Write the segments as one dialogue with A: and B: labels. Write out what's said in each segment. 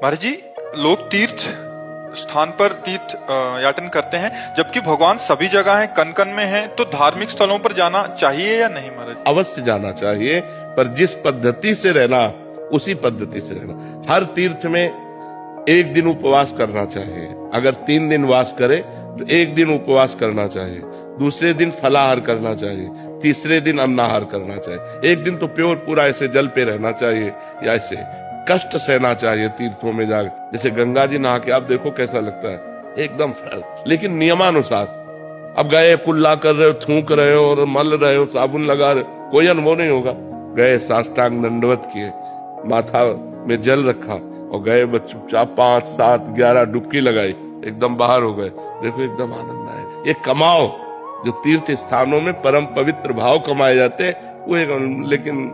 A: महाराज जी, लोग तीर्थ स्थान पर तीर्थ याटन करते हैं, जबकि भगवान सभी जगह हैं, कन कन में हैं, तो धार्मिक स्थलों पर जाना चाहिए या नहीं महाराज?
B: अवश्य जाना चाहिए, पर जिस पद्धति से रहना उसी पद्धति से रहना। हर तीर्थ में एक दिन उपवास करना चाहिए। अगर 3 दिन वास करे तो एक दिन उपवास करना चाहिए, दूसरे दिन फलाहार करना चाहिए, तीसरे दिन अन्नाहार करना चाहिए। एक दिन तो प्योर पूरा ऐसे जल पे रहना चाहिए या ऐसे कष्ट सहना चाहिए तीर्थों में जाकर। जैसे गंगा जी नहा के आप देखो कैसा लगता है, एकदम फ्रेश, लेकिन नियमानुसार। अब गए कुल्ला कर रहे हो, थूक रहे हो और मल रहे हो, साबुन लगा रहे हो, कोई अनुभव नहीं होगा। गए साष्टांग दंडवत किए, माथा में जल रखा और गए चुपचाप 5, 7, 11 डुबकी लगाई, एकदम बाहर हो गए। देखो एकदम आनंद आए। ये कमाओ जो तीर्थ स्थानों में परम पवित्र भाव कमाए जाते वो एक, लेकिन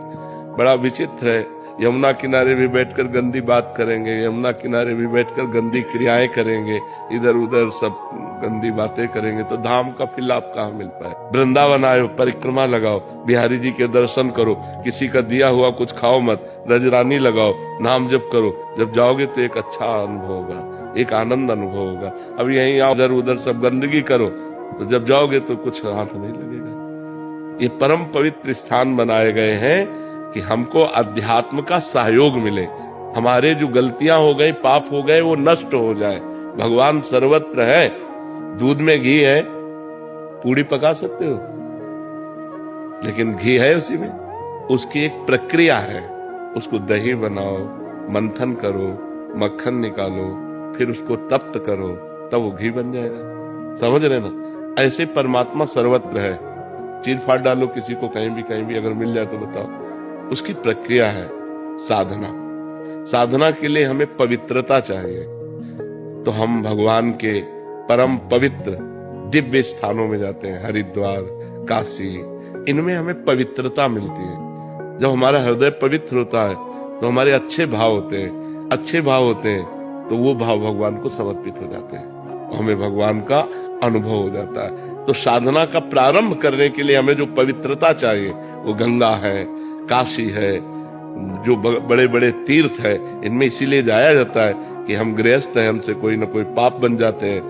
B: बड़ा विचित्र है। यमुना किनारे भी बैठकर गंदी बात करेंगे, यमुना किनारे भी बैठकर गंदी क्रियाएं करेंगे, इधर उधर सब गंदी बातें करेंगे, तो धाम का फिर लाभ कहाँ मिल पाए। वृंदावन आयो, परिक्रमा लगाओ, बिहारी जी के दर्शन करो, किसी का दिया हुआ कुछ खाओ मत, रजरानी लगाओ, नाम जप करो। जब जाओगे तो एक अच्छा अनुभव होगा, एक आनंद अनुभव होगा। अब यहीं आओ, इधर उधर सब गंदगी करो, तो जब जाओगे तो कुछ हाथ नहीं लगेगा। ये परम पवित्र स्थान बनाए गए हैं कि हमको अध्यात्म का सहयोग मिले, हमारे जो गलतियां हो गई, पाप हो गए, वो नष्ट हो जाए। भगवान सर्वत्र है। दूध में घी है, पूड़ी पका सकते हो, लेकिन घी है उसी में, उसकी एक प्रक्रिया है। उसको दही बनाओ, मंथन करो, मक्खन निकालो, फिर उसको तप्त करो, तब वो घी बन जाएगा। समझ रहे ना? ऐसे परमात्मा सर्वत्र है। चीर फाड़ डालो किसी को कहीं भी अगर मिल जाए तो बताओ। उसकी प्रक्रिया है साधना। साधना के लिए हमें पवित्रता चाहिए, तो हम भगवान के परम पवित्र दिव्य स्थानों में जाते हैं। हरिद्वार, काशी, इनमें हमें पवित्रता मिलती है। जब हमारा हृदय पवित्र होता है तो हमारे अच्छे भाव होते हैं, अच्छे भाव होते हैं तो वो भाव भगवान को समर्पित हो जाते हैं, हमें भगवान का अनुभव हो जाता है। तो साधना का प्रारंभ करने के लिए हमें जो पवित्रता चाहिए वो गंगा है, काशी है, जो बड़े बड़े तीर्थ है, इनमें इसीलिए जाया जाता है कि हम गृहस्थ हैं, हमसे कोई ना कोई पाप बन जाते हैं।